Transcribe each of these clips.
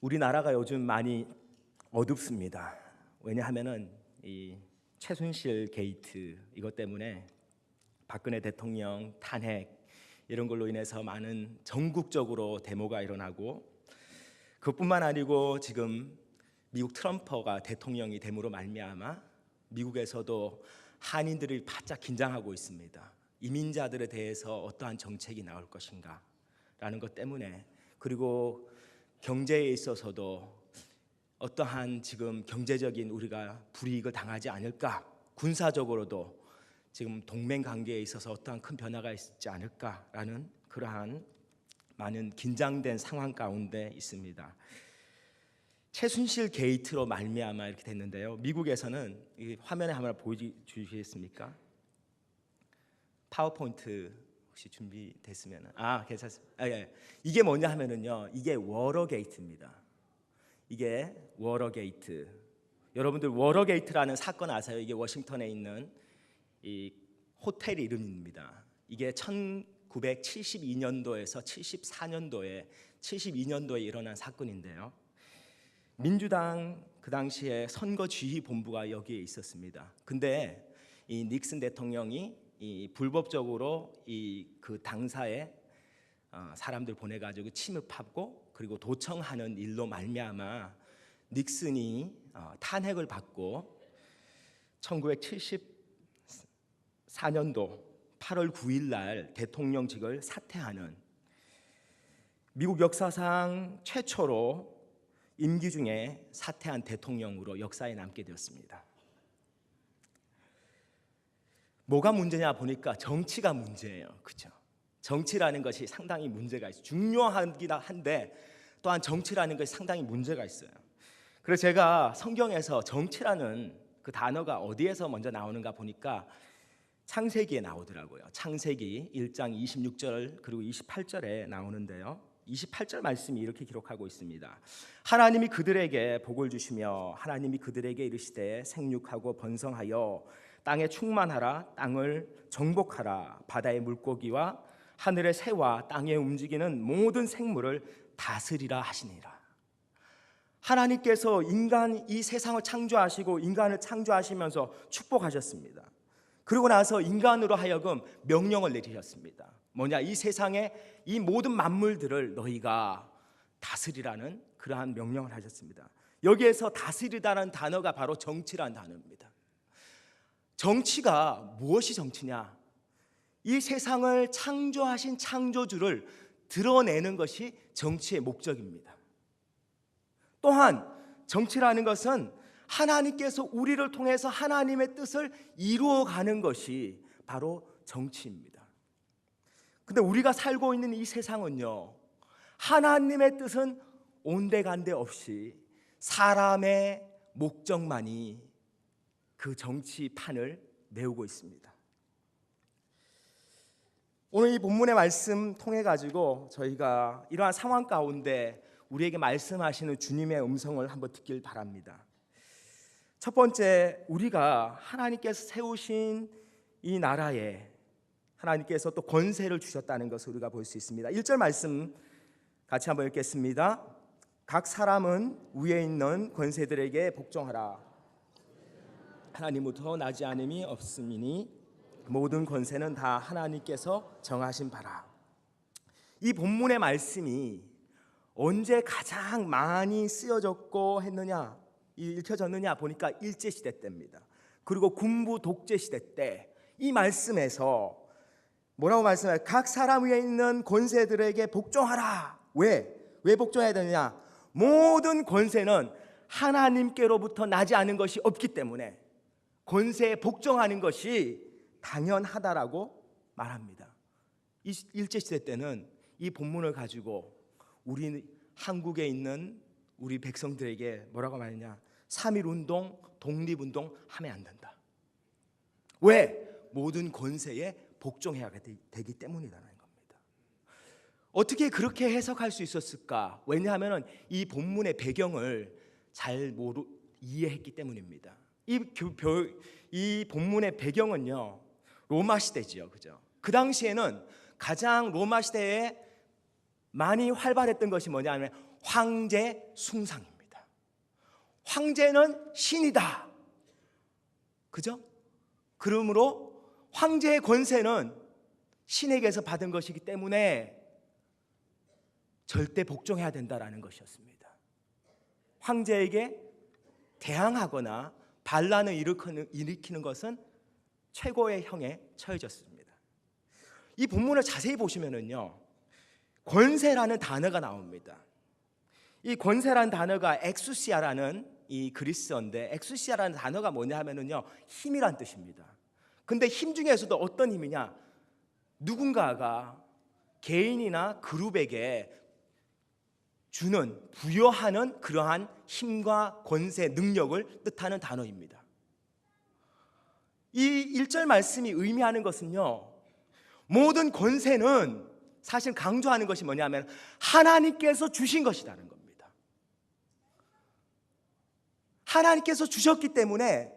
우리나라가 요즘 많이 어둡습니다. 왜냐하면은 이 최순실 게이트 이것 때문에 박근혜 대통령 탄핵 이런 걸로 인해서 많은 전국적으로 데모가 일어나고, 그것뿐만 아니고 지금 미국 트럼프가 대통령이 됨으로 말미암아 미국에서도 한인들이 바짝 긴장하고 있습니다. 이민자들에 대해서 어떠한 정책이 나올 것인가 라는 것 때문에, 그리고 경제에 있어서도 어떠한 지금 경제적인 우리가 불이익을 당하지 않을까, 군사적으로도 지금 동맹 관계에 있어서 어떠한 큰 변화가 있지 않을까라는 그러한 많은 긴장된 상황 가운데 있습니다. 최순실 게이트로 말미암아 이렇게 됐는데요. 미국에서는 이 화면에 한번 보여주시겠습니까? 파워포인트 혹시 준비됐으면 괜찮습니다. 예. 이게 뭐냐 하면은요, 이게 워러게이트입니다. 이게 워러게이트. 여러분들 워러게이트라는 사건 아세요? 이게 워싱턴에 있는 이 호텔 이름입니다. 이게 1972년도에서 72년도에 일어난 사건인데요. 민주당 그 당시에 선거지휘본부가 여기에 있었습니다. 근데 이 닉슨 대통령이 이 불법적으로 그 당사에 사람들 보내가지고 침입하고 그리고 도청하는 일로 말미암아 닉슨이 탄핵을 받고 1974년도 8월 9일 날 대통령직을 사퇴하는, 미국 역사상 최초로 임기 중에 사퇴한 대통령으로 역사에 남게 되었습니다. 뭐가 문제냐 보니까 정치가 문제예요. 그렇죠? 정치라는 것이 상당히 문제가 있어요. 중요하긴 한데 또한 정치라는 것이 상당히 문제가 있어요. 그래서 제가 성경에서 정치라는 그 단어가 어디에서 먼저 나오는가 보니까 창세기에 나오더라고요. 창세기 1장 26절 그리고 28절에 나오는데요. 28절 말씀이 이렇게 기록하고 있습니다. 하나님이 그들에게 복을 주시며 하나님이 그들에게 이르시되 생육하고 번성하여 땅에 충만하라, 땅을 정복하라, 바다의 물고기와 하늘의 새와 땅에 움직이는 모든 생물을 다스리라 하시니라. 하나님께서 이 세상을 창조하시고 인간을 창조하시면서 축복하셨습니다. 그리고 나서 인간으로 하여금 명령을 내리셨습니다. 뭐냐? 이 세상의 이 모든 만물들을 너희가 다스리라는 그러한 명령을 하셨습니다. 여기에서 다스리다라는 단어가 바로 정치라는 단어입니다. 정치가 무엇이 정치냐? 이 세상을 창조하신 창조주를 드러내는 것이 정치의 목적입니다. 또한 정치라는 것은 하나님께서 우리를 통해서 하나님의 뜻을 이루어가는 것이 바로 정치입니다. 근데 우리가 살고 있는 이 세상은요, 하나님의 뜻은 온데간데 없이 사람의 목적만이 그 정치판을 메우고 있습니다. 오늘 이 본문의 말씀 통해 가지고 저희가 이러한 상황 가운데 우리에게 말씀하시는 주님의 음성을 한번 듣길 바랍니다. 첫 번째, 우리가 하나님께서 세우신 이 나라에 하나님께서 또 권세를 주셨다는 것을 우리가 볼 수 있습니다. 1절 말씀 같이 한번 읽겠습니다. 각 사람은 위에 있는 권세들에게 복종하라. 하나님부터 나지 않음이 없음이니 모든 권세는 다 하나님께서 정하신 바라. 이 본문의 말씀이 언제 가장 많이 쓰여졌고 했느냐, 읽혀졌느냐 보니까 일제시대 때입니다. 그리고 군부 독재시대 때 이 말씀에서 뭐라고 말씀해요? 각 사람 위에 있는 권세들에게 복종하라. 왜 복종해야 되느냐? 모든 권세는 하나님께로부터 나지 않은 것이 없기 때문에 권세에 복종하는 것이 당연하다라고 말합니다. 이 일제시대 때는 이 본문을 가지고 우리 한국에 있는 우리 백성들에게 뭐라고 말했냐? 3.1운동, 독립운동 하면 안 된다. 왜? 모든 권세에 복종해야 되기 때문이라는 겁니다. 어떻게 그렇게 해석할 수 있었을까? 왜냐하면 이 본문의 배경을 잘 이해했기 때문입니다. 이 본문의 배경은요, 로마 시대지요, 그죠? 그 당시에는 가장 로마 시대에 많이 활발했던 것이 뭐냐면 황제 숭상입니다. 황제는 신이다. 그죠? 그러므로 황제의 권세는 신에게서 받은 것이기 때문에 절대 복종해야 된다라는 것이었습니다. 황제에게 대항하거나 반란을 일으키는 것은 최고의 형에 처해졌습니다. 이 본문을 자세히 보시면은요, 권세라는 단어가 나옵니다. 이 권세라는 단어가 엑수시아라는 이 그리스어인데, 엑수시아라는 단어가 뭐냐 하면은요, 힘이란 뜻입니다. 근데 힘 중에서도 어떤 힘이냐? 누군가가 개인이나 그룹에게 주는, 부여하는 그러한 힘과 권세, 능력을 뜻하는 단어입니다. 이 1절 말씀이 의미하는 것은요, 모든 권세는 사실 강조하는 것이 뭐냐면 하나님께서 주신 것이라는 겁니다. 하나님께서 주셨기 때문에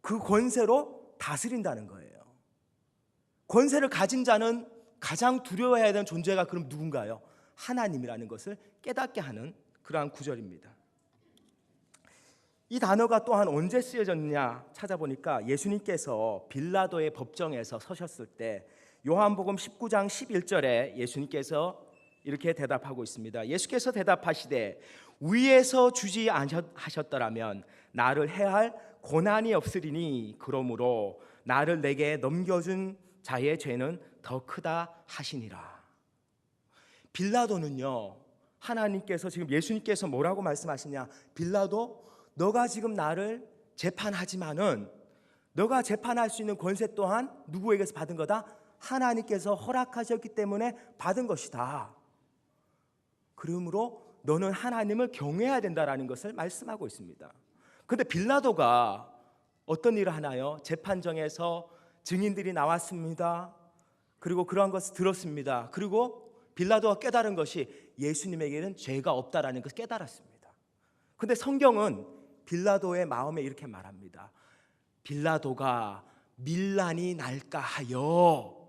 그 권세로 다스린다는 거예요. 권세를 가진 자는 가장 두려워해야 되는 존재가 그럼 누군가요? 하나님이라는 것을 깨닫게 하는 그러한 구절입니다. 이 단어가 또한 언제 쓰여졌느냐 찾아보니까 예수님께서 빌라도의 법정에서 서셨을 때 요한복음 19장 11절에 예수님께서 이렇게 대답하고 있습니다. 예수께서 대답하시되 위에서 주지 않으셨더라면 나를 해할 고난이 없으리니 그러므로 나를 내게 넘겨준 자의 죄는 더 크다 하시니라. 빌라도는요, 하나님께서 지금 예수님께서 뭐라고 말씀하시냐? 빌라도, 너가 지금 나를 재판하지만은 너가 재판할 수 있는 권세 또한 누구에게서 받은 거다? 하나님께서 허락하셨기 때문에 받은 것이다. 그러므로 너는 하나님을 경외해야 된다라는 것을 말씀하고 있습니다. 그런데 빌라도가 어떤 일을 하나요? 재판정에서 증인들이 나왔습니다. 그리고 그러한 것을 들었습니다. 그리고 빌라도가 깨달은 것이 예수님에게는 죄가 없다라는 것을 깨달았습니다. 그런데 성경은 빌라도의 마음에 이렇게 말합니다. 빌라도가 밀란이 날까 하여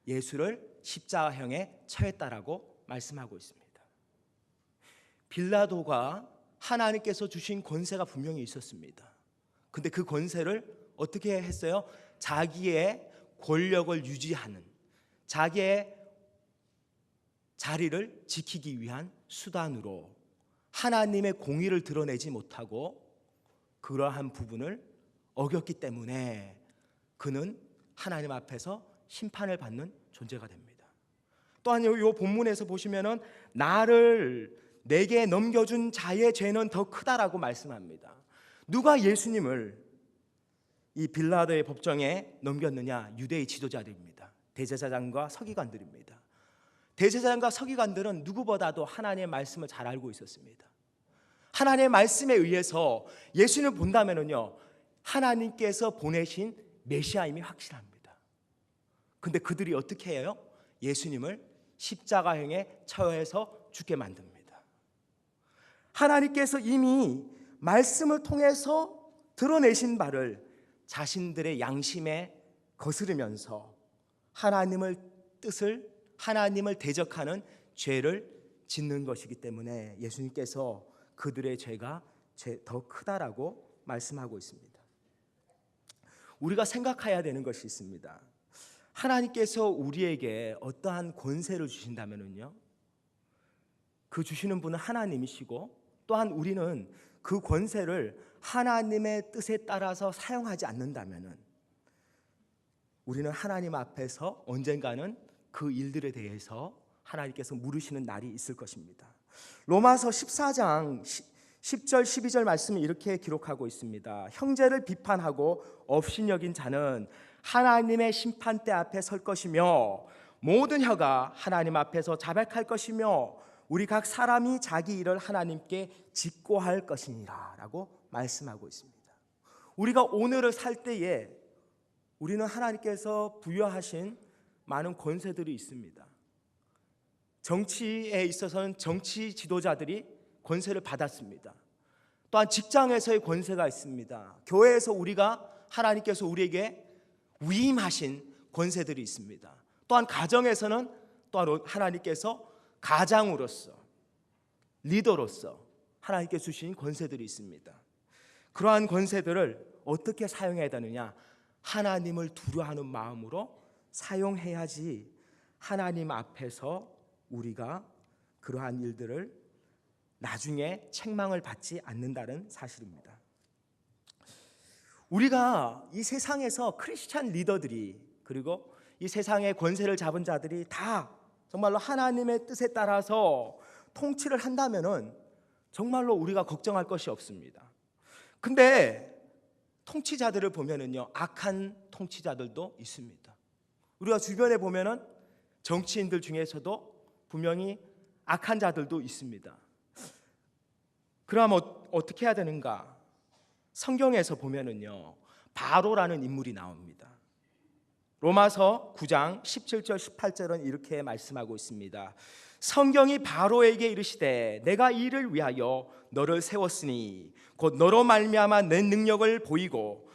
예수를 십자가형에 처했다라고 말씀하고 있습니다. 빌라도가 하나님께서 주신 권세가 분명히 있었습니다. 그런데 그 권세를 어떻게 했어요? 자기의 권력을 유지하는, 자기의 자리를 지키기 위한 수단으로 하나님의 공의를 드러내지 못하고 그러한 부분을 어겼기 때문에 그는 하나님 앞에서 심판을 받는 존재가 됩니다. 또한 이 본문에서 보시면은 나를 내게 넘겨준 자의 죄는 더 크다라고 말씀합니다. 누가 예수님을 이 빌라도의 법정에 넘겼느냐? 유대의 지도자들입니다. 대제사장과 서기관들입니다. 대제사장과 서기관들은 누구보다도 하나님의 말씀을 잘 알고 있었습니다. 하나님의 말씀에 의해서 예수님을 본다면은요, 하나님께서 보내신 메시아임이 확실합니다. 근데 그들이 어떻게 해요? 예수님을 십자가형에 처해서 죽게 만듭니다. 하나님께서 이미 말씀을 통해서 드러내신 바를 자신들의 양심에 거스르면서 하나님을 뜻을, 하나님을 대적하는 죄를 짓는 것이기 때문에 예수님께서 그들의 죄가 더 크다라고 말씀하고 있습니다. 우리가 생각해야 되는 것이 있습니다. 하나님께서 우리에게 어떠한 권세를 주신다면은요, 그 주시는 분은 하나님이시고 또한 우리는 그 권세를 하나님의 뜻에 따라서 사용하지 않는다면은 우리는 하나님 앞에서 언젠가는 그 일들에 대해서 하나님께서 물으시는 날이 있을 것입니다. 로마서 14장 10절 12절 말씀이 이렇게 기록하고 있습니다. 형제를 비판하고 업신여긴 자는 하나님의 심판대 앞에 설 것이며 모든 혀가 하나님 앞에서 자백할 것이며 우리 각 사람이 자기 일을 하나님께 직고할 것이니라 라고 말씀하고 있습니다. 우리가 오늘을 살 때에 우리는 하나님께서 부여하신 많은 권세들이 있습니다. 정치에 있어서는 정치 지도자들이 권세를 받았습니다. 또한 직장에서의 권세가 있습니다. 교회에서 우리가 하나님께서 우리에게 위임하신 권세들이 있습니다. 또한 가정에서는 또한 하나님께서 가장으로서 리더로서 하나님께 주신 권세들이 있습니다. 그러한 권세들을 어떻게 사용해야 되느냐? 하나님을 두려워하는 마음으로 사용해야지 하나님 앞에서 우리가 그러한 일들을 나중에 책망을 받지 않는다는 사실입니다. 우리가 이 세상에서 크리스찬 리더들이, 그리고 이 세상의 권세를 잡은 자들이 다 정말로 하나님의 뜻에 따라서 통치를 한다면은 정말로 우리가 걱정할 것이 없습니다. 근데 통치자들을 보면은요, 악한 통치자들도 있습니다. 우리가 주변에 보면은 정치인들 중에서도 분명히 악한 자들도 있습니다. 그럼 어떻게 해야 되는가? 성경에서 보면은요, 바로라는 인물이 나옵니다. 로마서 9장 17절 18절은 이렇게 말씀하고 있습니다. 성경이 바로에게 이르시되 내가 이를 위하여 너를 세웠으니 곧 너로 말미암아 내 능력을 보이고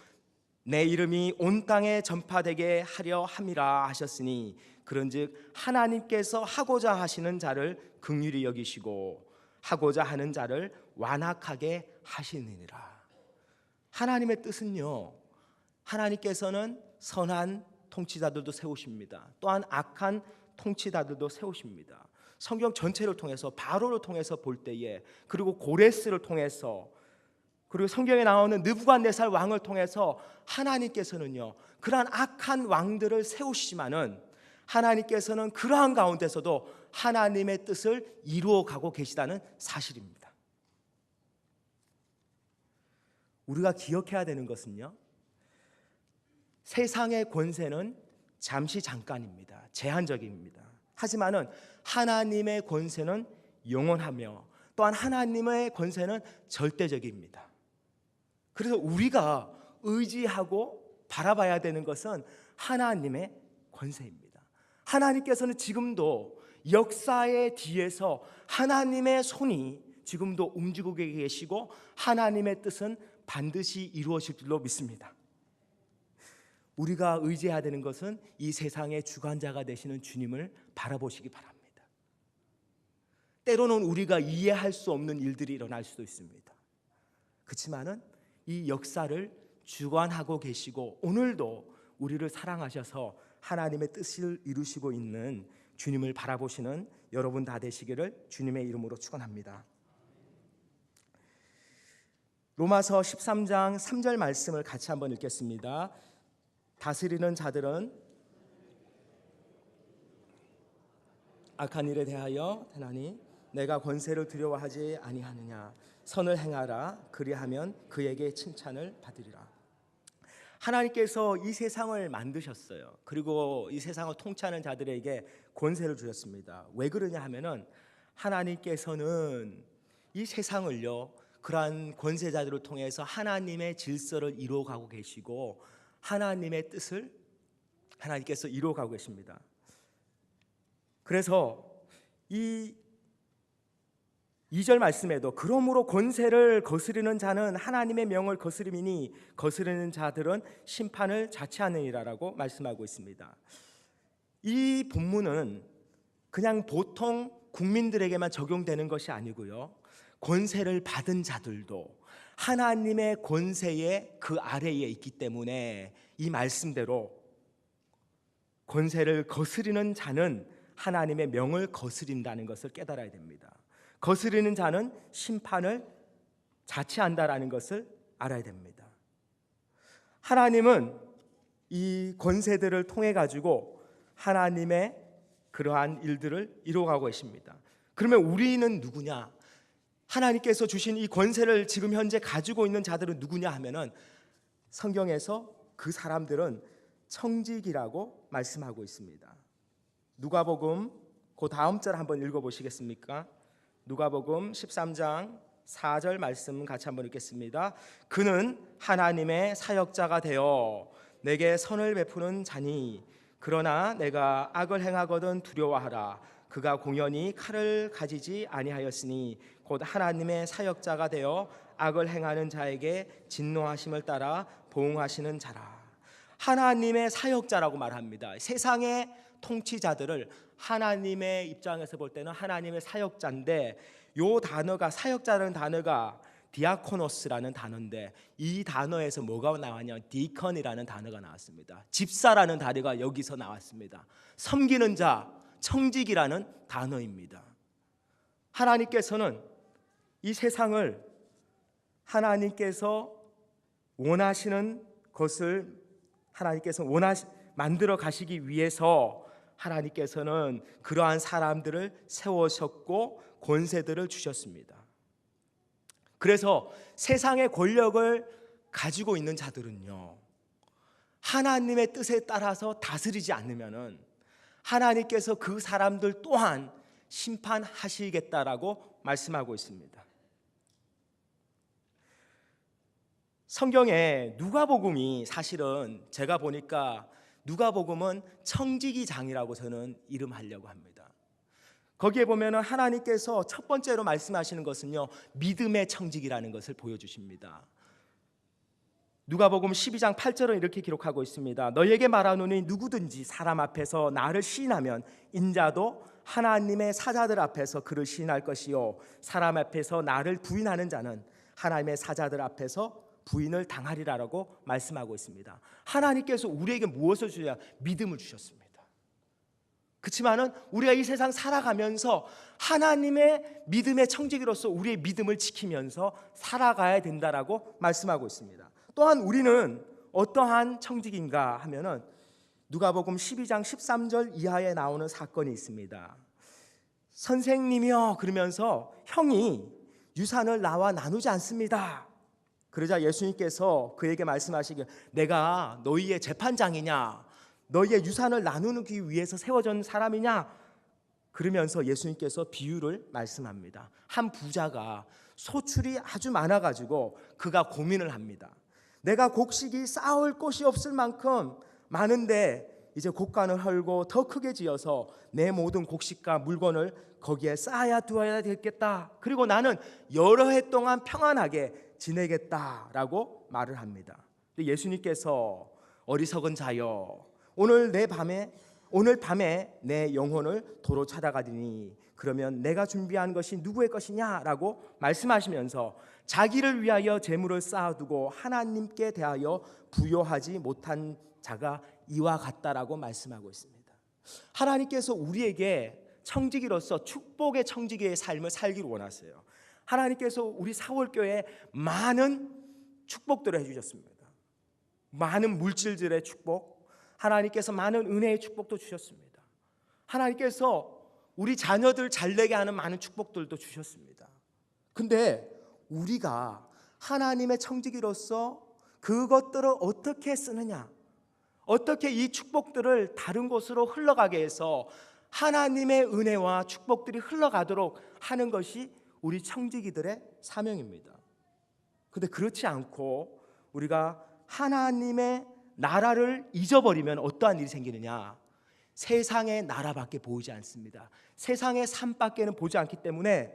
내 이름이 온 땅에 전파되게 하려 함이라 하셨으니 그런즉 하나님께서 하고자 하시는 자를 긍휼히 여기시고 하고자 하는 자를 완악하게 하시느니라. 하나님의 뜻은요, 하나님께서는 선한 통치자들도 세우십니다. 또한 악한 통치자들도 세우십니다. 성경 전체를 통해서, 바로를 통해서 볼 때에, 그리고 고레스를 통해서, 그리고 성경에 나오는 느부갓네살 왕을 통해서 하나님께서는요, 그러한 악한 왕들을 세우시지만은 하나님께서는 그러한 가운데서도 하나님의 뜻을 이루어가고 계시다는 사실입니다. 우리가 기억해야 되는 것은요, 세상의 권세는 잠시 잠깐입니다. 제한적입니다. 하지만은 하나님의 권세는 영원하며 또한 하나님의 권세는 절대적입니다. 그래서 우리가 의지하고 바라봐야 되는 것은 하나님의 권세입니다. 하나님께서는 지금도 역사의 뒤에서 하나님의 손이 지금도 움직이고 계시고 하나님의 뜻은 반드시 이루어질 줄로 믿습니다. 우리가 의지해야 되는 것은 이 세상의 주관자가 되시는 주님을 바라보시기 바랍니다. 때로는 우리가 이해할 수 없는 일들이 일어날 수도 있습니다. 그렇지만은 이 역사를 주관하고 계시고 오늘도 우리를 사랑하셔서 하나님의 뜻을 이루시고 있는 주님을 바라보시는 여러분 다 되시기를 주님의 이름으로 축원합니다. 로마서 13장 3절 말씀을 같이 한번 읽겠습니다. 다스리는 자들은 악한 일에 대하여 대나니 내가 권세를 두려워하지 아니하느냐. 선을 행하라. 그리하면 그에게 칭찬을 받으리라. 하나님께서 이 세상을 만드셨어요. 그리고 이 세상을 통치하는 자들에게 권세를 주셨습니다. 왜 그러냐 하면은 하나님께서는 이 세상을요, 그러한 권세자들을 통해서 하나님의 질서를 이루어가고 계시고 하나님의 뜻을 하나님께서 이루어가고 계십니다. 그래서 이 2절 말씀에도 그러므로 권세를 거스르는 자는 하나님의 명을 거스름이니 거스르는 자들은 심판을 자취하느니라라고 말씀하고 있습니다. 이 본문은 그냥 보통 국민들에게만 적용되는 것이 아니고요, 권세를 받은 자들도 하나님의 권세의 그 아래에 있기 때문에 이 말씀대로 권세를 거스르는 자는 하나님의 명을 거스린다는 것을 깨달아야 됩니다. 거스르는 자는 심판을 자취한다라는 것을 알아야 됩니다. 하나님은 이 권세들을 통해 가지고 하나님의 그러한 일들을 이루어가고 계십니다. 그러면 우리는 누구냐? 하나님께서 주신 이 권세를 지금 현재 가지고 있는 자들은 누구냐 하면은 성경에서 그 사람들은 청지기라고 말씀하고 있습니다. 누가복음 그 다음 절 한번 읽어보시겠습니까? 누가복음 13장 4절 말씀 같이 한번 읽겠습니다. 그는 하나님의 사역자가 되어 내게 선을 베푸는 자니 그러나 내가 악을 행하거든 두려워하라. 그가 공연히 칼을 가지지 아니하였으니 곧 하나님의 사역자가 되어 악을 행하는 자에게 진노하심을 따라 보응하시는 자라. 하나님의 사역자라고 말합니다. 세상의 통치자들을 하나님의 입장에서 볼 때는 하나님의 사역자인데 요 단어가 사역자라는 단어가 디아코노스라는 단어인데 이 단어에서 뭐가 나왔냐? 디컨이라는 단어가 나왔습니다. 집사라는 단어가 여기서 나왔습니다. 섬기는 자, 청직이라는 단어입니다. 하나님께서는 이 세상을 하나님께서 원하시는 것을 만들어 가시기 위해서 하나님께서는 그러한 사람들을 세우셨고 권세들을 주셨습니다. 그래서 세상의 권력을 가지고 있는 자들은요, 하나님의 뜻에 따라서 다스리지 않으면은 하나님께서 그 사람들 또한 심판하시겠다라고 말씀하고 있습니다. 성경에 누가복음이 사실은 제가 보니까 누가복음은 청지기장이라고 저는 이름하려고 합니다. 거기에 보면은 하나님께서 첫 번째로 말씀하시는 것은요, 믿음의 청직이라는 것을 보여주십니다. 누가복음 12장 8절은 이렇게 기록하고 있습니다. 너희에게 말하노니 누구든지 사람 앞에서 나를 시인하면 인자도 하나님의 사자들 앞에서 그를 시인할 것이요 사람 앞에서 나를 부인하는 자는 하나님의 사자들 앞에서 부인을 당하리라라고 말씀하고 있습니다. 하나님께서 우리에게 무엇을 주냐? 믿음을 주셨습니다. 그렇지만은 우리가 이 세상 살아가면서 하나님의 믿음의 청지기로서 우리의 믿음을 지키면서 살아가야 된다라고 말씀하고 있습니다. 또한 우리는 어떠한 청지기인가 하면은 누가복음 12장 13절 이하에 나오는 사건이 있습니다. 선생님이여 그러면서 형이 유산을 나와 나누지 않습니다. 그러자 예수님께서 그에게 말씀하시길 내가 너희의 재판장이냐? 너희의 유산을 나누기 위해서 세워진 사람이냐? 그러면서 예수님께서 비유를 말씀합니다. 한 부자가 소출이 아주 많아가지고 그가 고민을 합니다. 내가 곡식이 쌓을 곳이 없을 만큼 많은데 이제 곡간을 헐고 더 크게 지어서 내 모든 곡식과 물건을 거기에 쌓아야 두어야 되겠다. 그리고 나는 여러 해 동안 평안하게 지내겠다라고 말을 합니다. 예수님께서 어리석은 자여 오늘 밤에 내 영혼을 도로 찾아가리니 그러면 내가 준비한 것이 누구의 것이냐라고 말씀하시면서 자기를 위하여 재물을 쌓아두고 하나님께 대하여 부여하지 못한 자가 이와 같다라고 말씀하고 있습니다. 하나님께서 우리에게 청지기로서 축복의 청지기의 삶을 살기를 원하세요. 하나님께서 우리 사월교회에 많은 축복들을 해주셨습니다. 많은 물질들의 축복, 하나님께서 많은 은혜의 축복도 주셨습니다. 하나님께서 우리 자녀들 잘되게 하는 많은 축복들도 주셨습니다. 근데 우리가 하나님의 청지기로서 그것들을 어떻게 쓰느냐, 어떻게 이 축복들을 다른 곳으로 흘러가게 해서 하나님의 은혜와 축복들이 흘러가도록 하는 것이 우리 청지기들의 사명입니다. 근데 그렇지 않고 우리가 하나님의 나라를 잊어버리면 어떠한 일이 생기느냐? 세상의 나라밖에 보이지 않습니다. 세상의 삶밖에는 보지 않기 때문에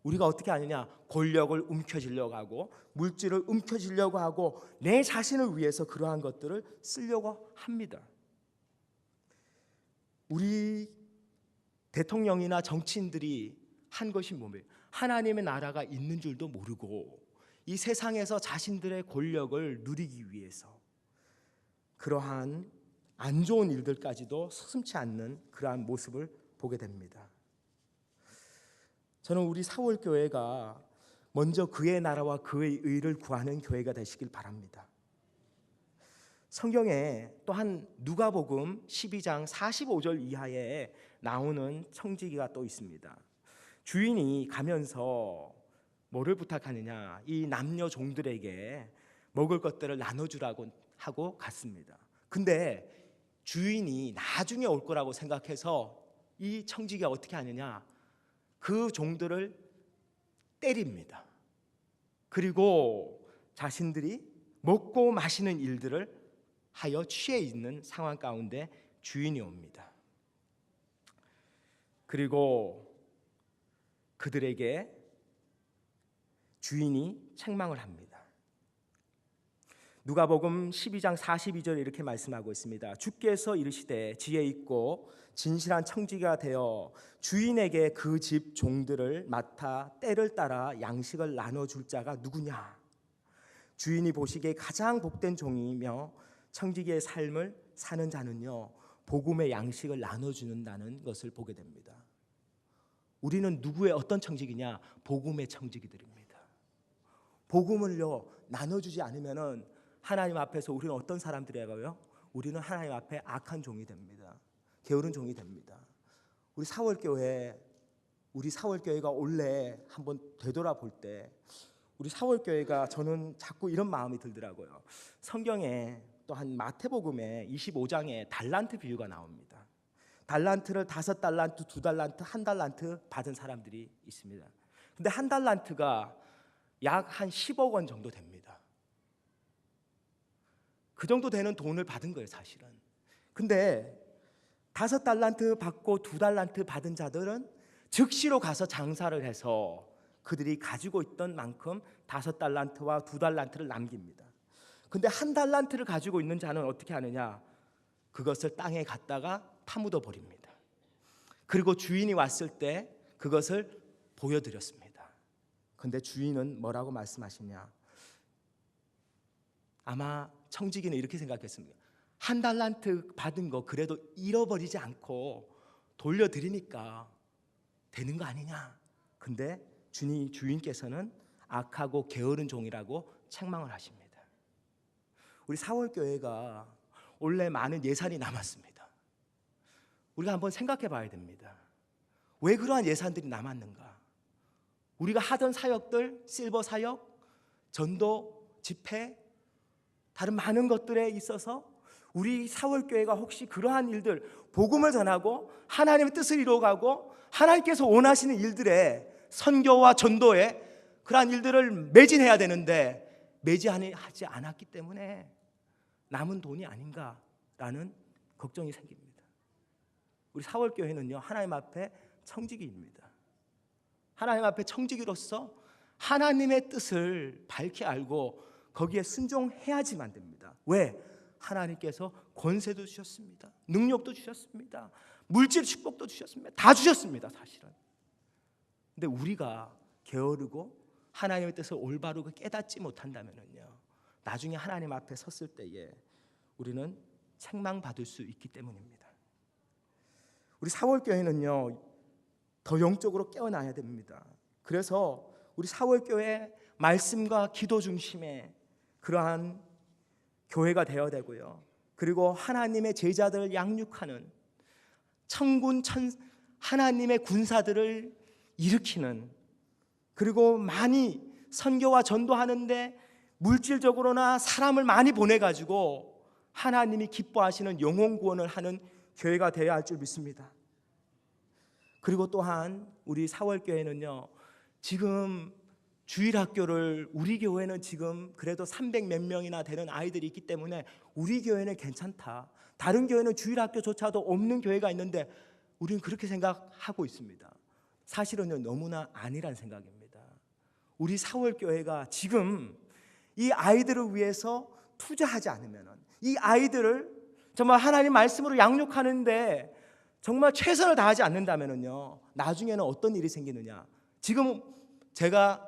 우리가 어떻게 하느냐? 권력을 움켜쥐려고 하고 물질을 움켜쥐려고 하고 내 자신을 위해서 그러한 것들을 쓰려고 합니다. 우리 대통령이나 정치인들이 한 것이 뭐예요? 하나님의 나라가 있는 줄도 모르고 이 세상에서 자신들의 권력을 누리기 위해서 그러한 안 좋은 일들까지도 서슴지 않는 그러한 모습을 보게 됩니다. 저는 우리 사월교회가 먼저 그의 나라와 그의 의를 구하는 교회가 되시길 바랍니다. 성경에 또한 누가복음 12장 45절 이하에 나오는 청지기가 또 있습니다. 주인이 가면서 뭐를 부탁하느냐? 이 남녀 종들에게 먹을 것들을 나눠주라고 하고 갔습니다. 근데 주인이 나중에 올 거라고 생각해서 이 청지기가 어떻게 하느냐? 그 종들을 때립니다. 그리고 자신들이 먹고 마시는 일들을 하여 취해 있는 상황 가운데 주인이 옵니다. 그리고 그들에게 주인이 책망을 합니다. 누가복음 12장 42절에 이렇게 말씀하고 있습니다. 주께서 이르시되 지혜 있고 진실한 청지기가 되어 주인에게 그 집 종들을 맡아 때를 따라 양식을 나눠줄 자가 누구냐? 주인이 보시기에 가장 복된 종이며 청지기의 삶을 사는 자는요, 복음의 양식을 나눠주는다는 것을 보게 됩니다. 우리는 누구의 어떤 청지기냐? 복음의 청지기들입니다. 복음을요 나눠주지 않으면은 하나님 앞에서 우리는 어떤 사람들이라고요? 우리는 하나님 앞에 악한 종이 됩니다. 게으른 종이 됩니다. 우리 사월교회가 원래 한번 되돌아볼 때 우리 사월교회가 저는 자꾸 이런 마음이 들더라고요. 성경에 또한 마태복음에 25장에 달란트 비유가 나옵니다. 달란트를 5달란트, 2달란트, 1달란트 받은 사람들이 있습니다. 근데 1달란트가 약 한 10억 원 정도 됩니다. 그 정도 되는 돈을 받은 거예요, 사실은. 근데 5달란트 받고 2달란트 받은 자들은 즉시로 가서 장사를 해서 그들이 가지고 있던 만큼 5달란트와 2달란트를 남깁니다. 근데 1달란트를 가지고 있는 자는 어떻게 하느냐? 그것을 땅에 갖다가 파묻어 버립니다. 그리고 주인이 왔을 때 그것을 보여드렸습니다. 근데 주인은 뭐라고 말씀하시냐? 아마 청지기는 이렇게 생각했습니다. 1달란트 받은 거 그래도 잃어버리지 않고 돌려드리니까 되는 거 아니냐? 근데 주인께서는 악하고 게으른 종이라고 책망을 하십니다. 우리 사월교회가 원래 많은 예산이 남았습니다. 우리가 한번 생각해 봐야 됩니다. 왜 그러한 예산들이 남았는가? 우리가 하던 사역들, 실버 사역, 전도, 집회, 다른 많은 것들에 있어서 우리 사월교회가 혹시 그러한 일들, 복음을 전하고 하나님의 뜻을 이루어가고 하나님께서 원하시는 일들에 선교와 전도에 그러한 일들을 매진해야 되는데 매진하지 않았기 때문에 남은 돈이 아닌가라는 걱정이 생깁니다. 우리 사월교회는요, 하나님 앞에 청지기입니다. 하나님 앞에 청지기로서 하나님의 뜻을 밝히 알고 거기에 순종해야지만 됩니다. 왜? 하나님께서 권세도 주셨습니다. 능력도 주셨습니다. 물질 축복도 주셨습니다. 다 주셨습니다, 사실은. 근데 우리가 게으르고 하나님의 뜻을 올바르게 깨닫지 못한다면요, 나중에 하나님 앞에 섰을 때에 우리는 책망받을 수 있기 때문입니다. 우리 사월교회는요, 더 영적으로 깨어나야 됩니다. 그래서 우리 사월교회 말씀과 기도 중심의 그러한 교회가 되어야 되고요. 그리고 하나님의 제자들을 양육하는 하나님의 군사들을 일으키는, 그리고 많이 선교와 전도하는데 물질적으로나 사람을 많이 보내가지고 하나님이 기뻐하시는 영혼 구원을 하는 교회가 되어야 할 줄 믿습니다. 그리고 또한 우리 사월교회는요, 지금 주일학교를, 우리 교회는 지금 그래도 300몇 명이나 되는 아이들이 있기 때문에 우리 교회는 괜찮다, 다른 교회는 주일학교조차도 없는 교회가 있는데 우리는 그렇게 생각하고 있습니다. 사실은요, 너무나 아니란 생각입니다. 우리 사월교회가 지금 이 아이들을 위해서 투자하지 않으면, 이 아이들을 정말 하나님 말씀으로 양육하는데 정말 최선을 다하지 않는다면요, 나중에는 어떤 일이 생기느냐? 지금 제가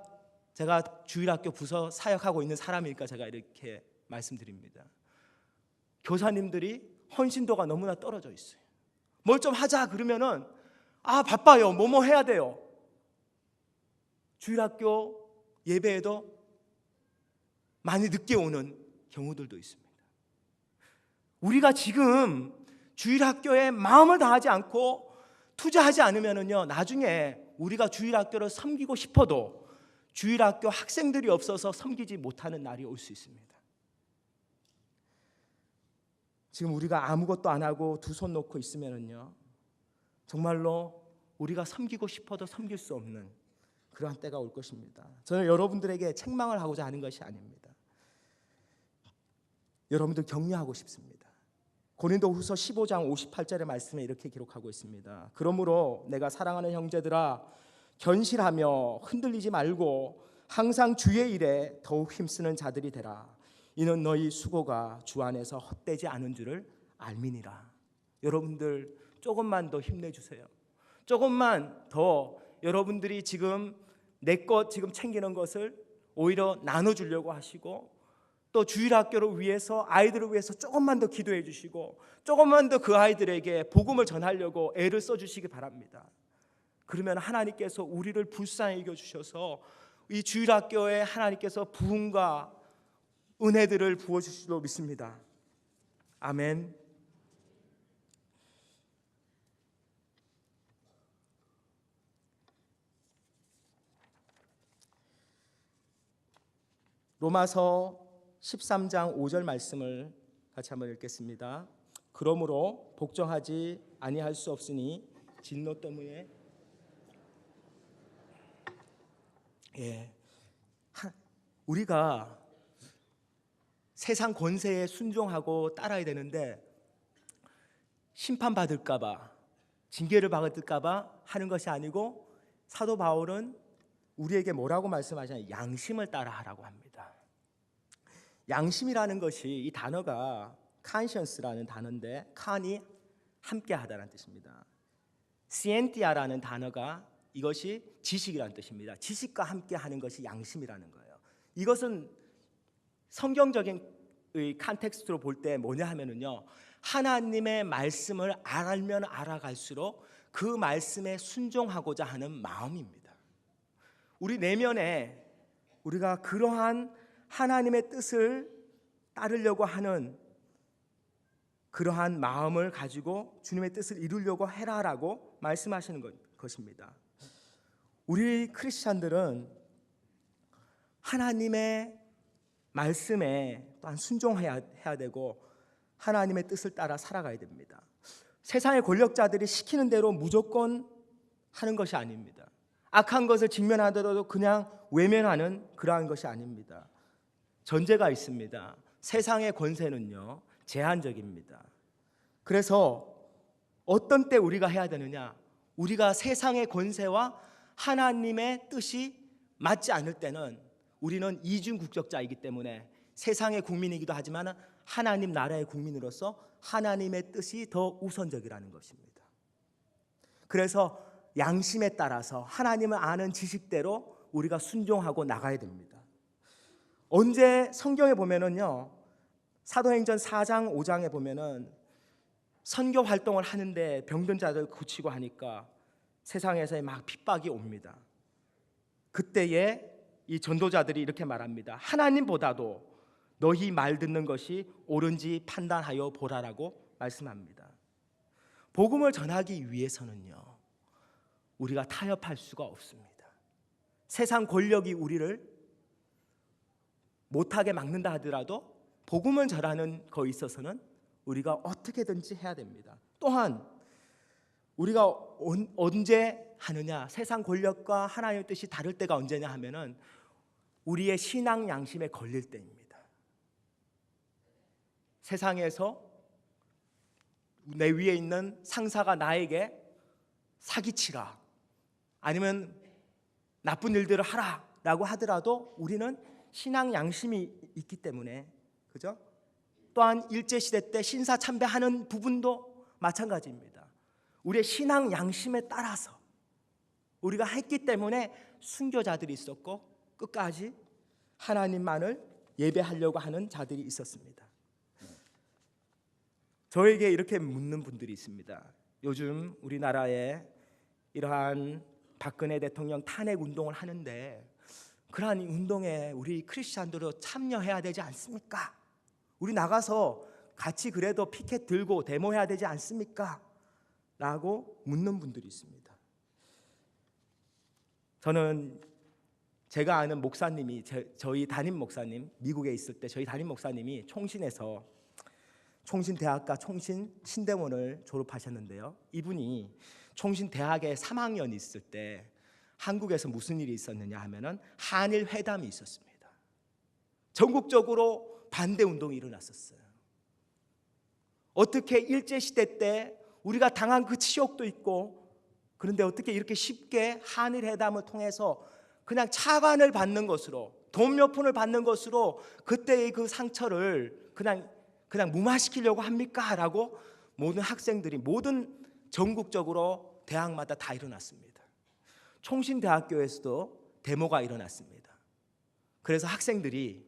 주일학교 부서 사역하고 있는 사람이니까 제가 이렇게 말씀드립니다. 교사님들이 헌신도가 너무나 떨어져 있어요. 뭘 좀 하자 그러면은 바빠요, 뭐뭐 해야 돼요. 주일학교 예배에도 많이 늦게 오는 경우들도 있습니다. 우리가 지금 주일학교에 마음을 다하지 않고 투자하지 않으면요, 나중에 우리가 주일학교를 섬기고 싶어도 주일학교 학생들이 없어서 섬기지 못하는 날이 올 수 있습니다. 지금 우리가 아무것도 안 하고 두 손 놓고 있으면요, 정말로 우리가 섬기고 싶어도 섬길 수 없는 그러한 때가 올 것입니다. 저는 여러분들에게 책망을 하고자 하는 것이 아닙니다. 여러분들 격려하고 싶습니다. 고린도후서 15장 58절의 말씀에 이렇게 기록하고 있습니다. 그러므로 내가 사랑하는 형제들아, 견실하며 흔들리지 말고 항상 주의 일에 더욱 힘쓰는 자들이 되라. 이는 너희 수고가 주 안에서 헛되지 않은 줄을 알미니라. 여러분들 조금만 더 힘내주세요. 조금만 더 여러분들이 지금 내 것 지금 챙기는 것을 오히려 나눠주려고 하시고, 또 주일학교를 위해서 아이들을 위해서 조금만 더 기도해 주시고, 조금만 더 그 아이들에게 복음을 전하려고 애를 써주시기 바랍니다. 그러면 하나님께서 우리를 불쌍히 여겨주셔서 이 주일학교에 하나님께서 부흥과 은혜들을 부어주실 줄 믿습니다. 아멘. 로마서 13장 5절 말씀을 같이 한번 읽겠습니다. 그러므로 복종하지 아니할 수 없으니 진노 때문에 우리가 세상 권세에 순종하고 따라야 되는데 심판받을까 봐, 징계를 받을까 봐 하는 것이 아니고, 사도 바울은 우리에게 뭐라고 말씀하시냐면 양심을 따라하라고 합니다. 양심이라는 것이, 이 단어가 conscience라는 단어인데, 칸이 함께하다라는 뜻입니다. scientia라는 단어가 이것이 지식이라는 뜻입니다. 지식과 함께하는 것이 양심이라는 거예요. 이것은 성경적인 컨텍스트로 볼 때 뭐냐 하면은요, 하나님의 말씀을 알면 알아갈수록 그 말씀에 순종하고자 하는 마음입니다. 우리 내면에 우리가 그러한 하나님의 뜻을 따르려고 하는 그러한 마음을 가지고 주님의 뜻을 이루려고 해라라고 말씀하시는 것입니다. 우리 크리스찬들은 하나님의 말씀에 또한 순종해야 되고 하나님의 뜻을 따라 살아가야 됩니다. 세상의 권력자들이 시키는 대로 무조건 하는 것이 아닙니다. 악한 것을 직면하더라도 그냥 외면하는 그러한 것이 아닙니다. 전제가 있습니다. 세상의 권세는요, 제한적입니다. 그래서 어떤 때 우리가 해야 되느냐, 우리가 세상의 권세와 하나님의 뜻이 맞지 않을 때는 우리는 이중 국적자이기 때문에 세상의 국민이기도 하지만 하나님 나라의 국민으로서 하나님의 뜻이 더 우선적이라는 것입니다. 그래서 양심에 따라서 하나님을 아는 지식대로 우리가 순종하고 나가야 됩니다. 언제 성경에 보면은요, 사도행전 4장 5장에 보면은 선교 활동을 하는데 병든 자들 고치고 하니까 세상에서 막 핍박이 옵니다. 그때에 이 전도자들이 이렇게 말합니다. 하나님보다도 너희 말 듣는 것이 옳은지 판단하여 보라라고 말씀합니다. 복음을 전하기 위해서는요, 우리가 타협할 수가 없습니다. 세상 권력이 우리를 못하게 막는다 하더라도 복음을 전하는 거에 있어서는 우리가 어떻게든지 해야 됩니다. 또한 우리가 언제 하느냐, 세상 권력과 하나님의 뜻이 다를 때가 언제냐 하면은 우리의 신앙 양심에 걸릴 때입니다. 세상에서 내 위에 있는 상사가 나에게 사기치라, 아니면 나쁜 일들을 하라라고 하더라도 우리는 신앙 양심이 있기 때문에, 그죠? 또한 일제시대 때 신사참배하는 부분도 마찬가지입니다. 우리의 신앙 양심에 따라서 우리가 했기 때문에 순교자들이 있었고 끝까지 하나님만을 예배하려고 하는 자들이 있었습니다. 저에게 이렇게 묻는 분들이 있습니다. 요즘 우리나라에 이러한 박근혜 대통령 탄핵 운동을 하는데 그러한 운동에 우리 크리스찬들도 참여해야 되지 않습니까? 우리 나가서 같이 그래도 피켓 들고 데모해야 되지 않습니까? 라고 묻는 분들이 있습니다. 저는 제가 아는 목사님이, 저희 담임 목사님, 미국에 있을 때 저희 담임 목사님이 총신에서 총신대학과 총신신대원을 졸업하셨는데요, 이분이 총신대학에 3학년 있을 때 한국에서 무슨 일이 있었느냐 하면은 한일 회담이 있었습니다. 전국적으로 반대 운동이 일어났었어요. 어떻게 일제시대 때 우리가 당한 그 치욕도 있고, 그런데 어떻게 이렇게 쉽게 한일 회담을 통해서 그냥 차관을 받는 것으로 돈 몇 푼을 받는 것으로 그때의 그 상처를 그냥 무마시키려고 합니까? 라고 모든 학생들이 모든 전국적으로 대학마다 다 일어났습니다. 총신대학교에서도 데모가 일어났습니다. 그래서 학생들이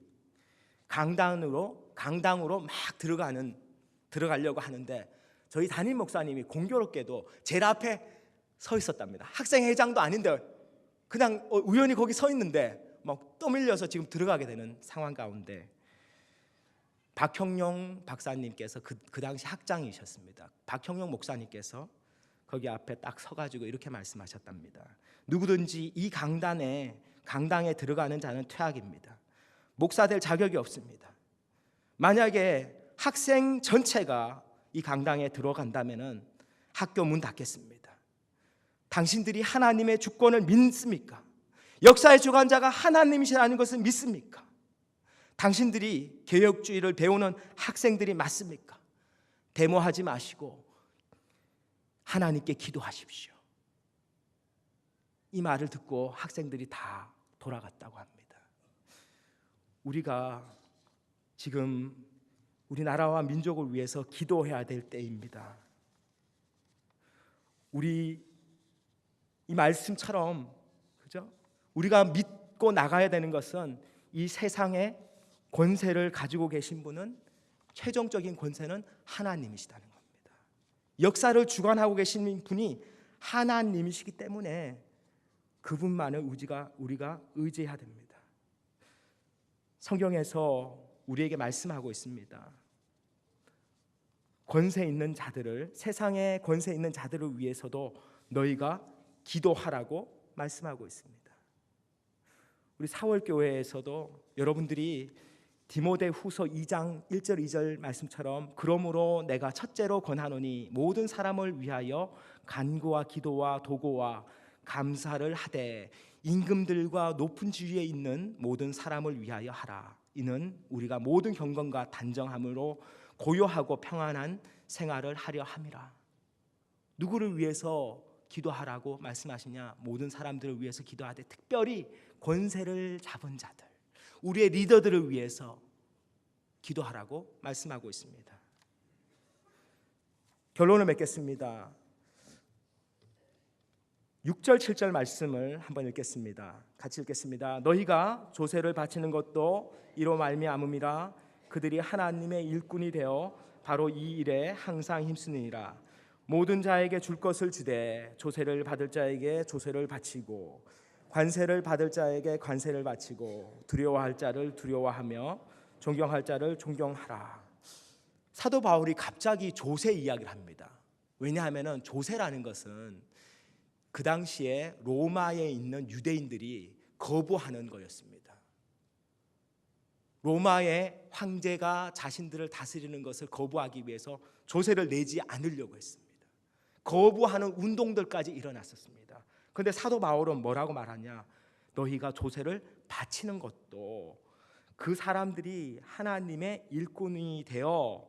강당으로 막 들어가려고 하는데 저희 담임 목사님이 공교롭게도 제일 앞에 서 있었답니다. 학생회장도 아닌데 그냥 우연히 거기 서 있는데 막 떠밀려서 지금 들어가게 되는 상황 가운데 박형용 박사님께서 그 당시 학장이셨습니다. 박형용 목사님께서 거기 앞에 딱 서가지고 이렇게 말씀하셨답니다. 누구든지 이 강당에 들어가는 자는 퇴학입니다. 목사 될 자격이 없습니다. 만약에 학생 전체가 이 강당에 들어간다면 학교 문 닫겠습니다. 당신들이 하나님의 주권을 믿습니까? 역사의 주관자가 하나님이시라는 것을 믿습니까? 당신들이 개혁주의를 배우는 학생들이 맞습니까? 데모하지 마시고 하나님께 기도하십시오. 이 말을 듣고 학생들이 다 돌아갔다고 합니다. 우리가 지금 우리나라와 민족을 위해서 기도해야 될 때입니다. 우리 이 말씀처럼 그죠? 우리가 믿고 나가야 되는 것은 이 세상의 권세를 가지고 계신 분은 최종적인 권세는 하나님이시다는 겁니다. 역사를 주관하고 계신 분이 하나님이시기 때문에 그분만을 우리가 의지해야 됩니다. 성경에서 우리에게 말씀하고 있습니다. 권세 있는 자들을, 세상의 권세 있는 자들을 위해서도 너희가 기도하라고 말씀하고 있습니다. 우리 사월교회에서도 여러분들이 디모데후서 2장 1절 2절 말씀처럼 그러므로 내가 첫째로 권하노니 모든 사람을 위하여 간구와 기도와 도고와 감사를 하되 임금들과 높은 지위에 있는 모든 사람을 위하여 하라. 이는 우리가 모든 경건과 단정함으로 고요하고 평안한 생활을 하려 함이라. 누구를 위해서 기도하라고 말씀하시냐? 모든 사람들을 위해서 기도하되 특별히 권세를 잡은 자들, 우리의 리더들을 위해서 기도하라고 말씀하고 있습니다. 결론을 맺겠습니다. 6절 7절 말씀을 한번 읽겠습니다. 같이 읽겠습니다. 너희가 조세를 바치는 것도 이로 말미암음이라. 그들이 하나님의 일꾼이 되어 바로 이 일에 항상 힘쓰느니라. 모든 자에게 줄 것을 주되 조세를 받을 자에게 조세를 바치고 관세를 받을 자에게 관세를 바치고 두려워할 자를 두려워하며 존경할 자를 존경하라. 사도 바울이 갑자기 조세 이야기를 합니다. 왜냐하면 조세라는 것은 그 당시에 로마에 있는 유대인들이 거부하는 거였습니다. 로마의 황제가 자신들을 다스리는 것을 거부하기 위해서 조세를 내지 않으려고 했습니다. 거부하는 운동들까지 일어났었습니다. 그런데 사도 바울은 뭐라고 말하냐? 너희가 조세를 바치는 것도 그 사람들이 하나님의 일꾼이 되어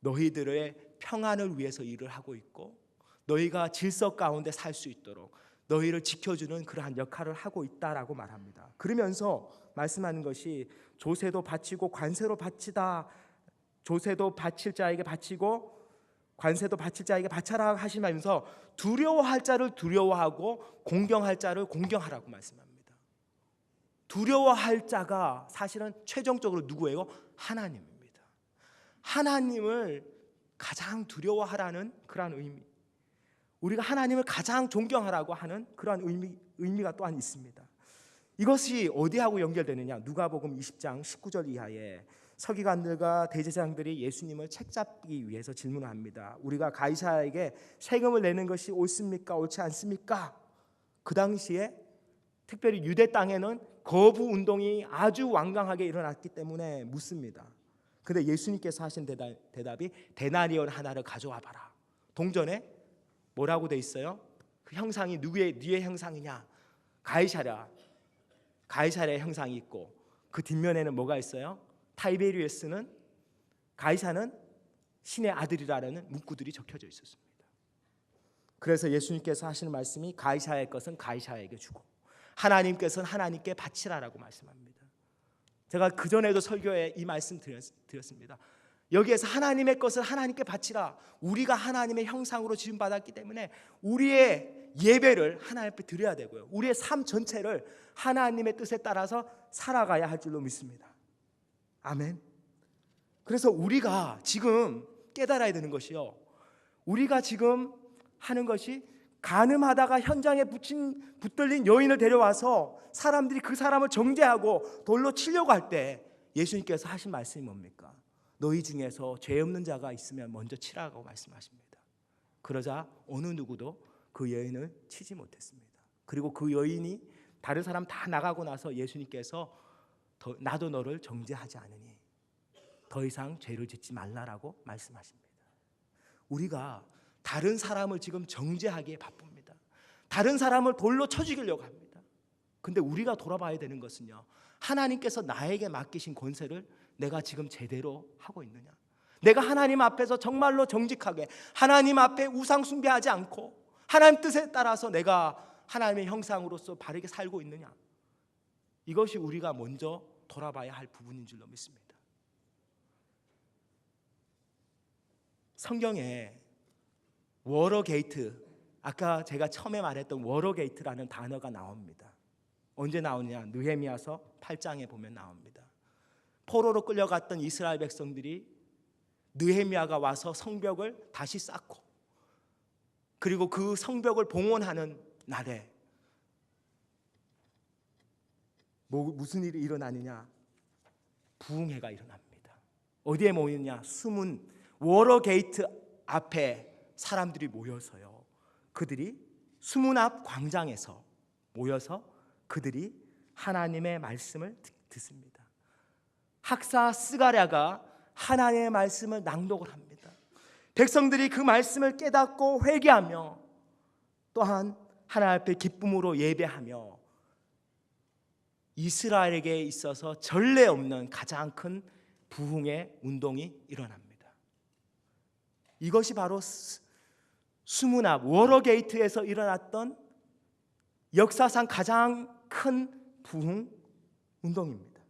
너희들의 평안을 위해서 일을 하고 있고 너희가 질서 가운데 살 수 있도록 너희를 지켜주는 그러한 역할을 하고 있다라고 말합니다. 그러면서 말씀하는 것이 조세도 바치고 관세로 바치다, 조세도 바칠 자에게 바치고 관세도 바칠 자에게 바쳐라 하시면서 두려워할 자를 두려워하고 공경할 자를 공경하라고 말씀합니다. 두려워할 자가 사실은 최종적으로 누구예요? 하나님입니다. 하나님을 가장 두려워하라는 그러한 의미, 우리가 하나님을 가장 존경하라고 하는 그러한 의미가 또한 있습니다. 이것이 어디하고 연결되느냐? 누가복음 20장 19절 이하에 서기관들과 대제사장들이 예수님을 책잡기 위해서 질문을 합니다. 우리가 가이사에게 세금을 내는 것이 옳습니까? 옳지 않습니까? 그 당시에 특별히 유대 땅에는 거부 운동이 아주 완강하게 일어났기 때문에 묻습니다. 그런데 예수님께서 하신 대답이 데나리온 하나를 가져와 봐라. 동전에 뭐라고 돼 있어요? 그 형상이 누구의 형상이냐? 가이사랴의 형상이 있고 그 뒷면에는 뭐가 있어요? 타이베리우스는 가이사는 신의 아들이라는 문구들이 적혀져 있었습니다. 그래서 예수님께서 하시는 말씀이 가이사의 것은 가이사에게 주고 하나님께서는 하나님께 바치라라고 말씀합니다. 제가 그전에도 설교에 이 말씀 드렸습니다. 여기에서 하나님의 것을 하나님께 바치라. 우리가 하나님의 형상으로 지음받았기 때문에 우리의 예배를 하나님 앞에 드려야 되고요, 우리의 삶 전체를 하나님의 뜻에 따라서 살아가야 할 줄로 믿습니다. 아멘. 그래서 우리가 지금 깨달아야 되는 것이요, 우리가 지금 하는 것이 간음하다가 현장에 붙들린 여인을 데려와서 사람들이 그 사람을 정죄하고 돌로 치려고 할 때 예수님께서 하신 말씀이 뭡니까? 너희 중에서 죄 없는 자가 있으면 먼저 치라고 말씀하십니다. 그러자 어느 누구도 그 여인을 치지 못했습니다. 그리고 그 여인이 다른 사람 다 나가고 나서 예수님께서 나도 너를 정죄하지 않으니 더 이상 죄를 짓지 말라라고 말씀하십니다. 우리가 다른 사람을 지금 정죄하기에 바쁩니다. 다른 사람을 돌로 쳐 죽이려고 합니다. 근데 우리가 돌아봐야 되는 것은요, 하나님께서 나에게 맡기신 권세를 내가 지금 제대로 하고 있느냐, 내가 하나님 앞에서 정말로 정직하게 하나님 앞에 우상 숭배하지 않고 하나님 뜻에 따라서 내가 하나님의 형상으로서 바르게 살고 있느냐, 이것이 우리가 먼저 돌아봐야 할 부분인 줄로 믿습니다. 성경에 워러게이트, 아까 제가 처음에 말했던 워러게이트라는 단어가 나옵니다. 언제 나오냐? 느헤미야서 8장에 보면 나옵니다. 포로로 끌려갔던 이스라엘 백성들이 느헤미야가 와서 성벽을 다시 쌓고, 그리고 그 성벽을 봉헌하는 날에 무슨 일이 일어나느냐? 부흥회가 일어납니다. 어디에 모이느냐? 숨은 워러게이트 앞에 사람들이 모여서요, 그들이 수문 앞 광장에서 모여서 그들이 하나님의 말씀을 듣습니다. 학사 스가랴가 하나님의 말씀을 낭독을 합니다. 백성들이 그 말씀을 깨닫고 회개하며 또한 하나님 앞에 기쁨으로 예배하며 이스라엘에게 있어서 전례 없는 가장 큰 부흥의 운동이 일어납니다. 이것이 바로 수문 앞 워러게이트에서 일어났던 역사상 가장 큰 부흥 운동입니다.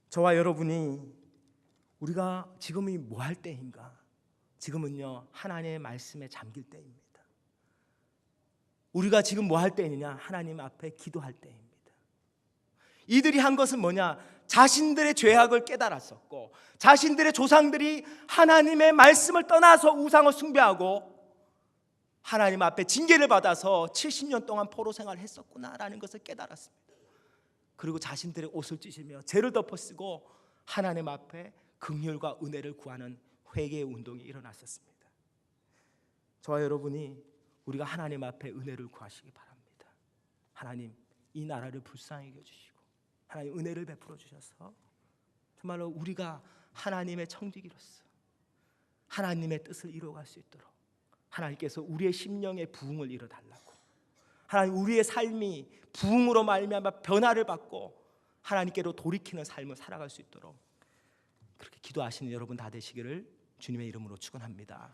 저와 여러분이 우리가 지금이 뭐 할 때인가? 지금은요, 하나님의 말씀에 잠길 때입니다. 우리가 지금 뭐 할 때이냐? 하나님 앞에 기도할 때입니다. 이들이 한 것은 뭐냐? 자신들의 죄악을 깨달았었고, 자신들의 조상들이 하나님의 말씀을 떠나서 우상을 숭배하고 하나님 앞에 징계를 받아서 70년 동안 포로 생활을 했었구나라는 것을 깨달았습니다. 그리고 자신들의 옷을 찢으며 죄를 덮어쓰고 하나님 앞에 긍휼과 은혜를 구하는 회개의 운동이 일어났었습니다. 저와 여러분이 우리가 하나님 앞에 은혜를 구하시기 바랍니다. 하나님, 이 나라를 불쌍히 여겨주시고 하나님 은혜를 베풀어 주셔서 정말로 우리가 하나님의 청지기로서 하나님의 뜻을 이루어갈 수 있도록 하나님께서 우리의 심령의 부흥을 이뤄달라고, 하나님 우리의 삶이 부흥으로 말미암아 변화를 받고 하나님께로 돌이키는 삶을 살아갈 수 있도록 그렇게 기도하시는 여러분 다 되시기를 주님의 이름으로 축원합니다.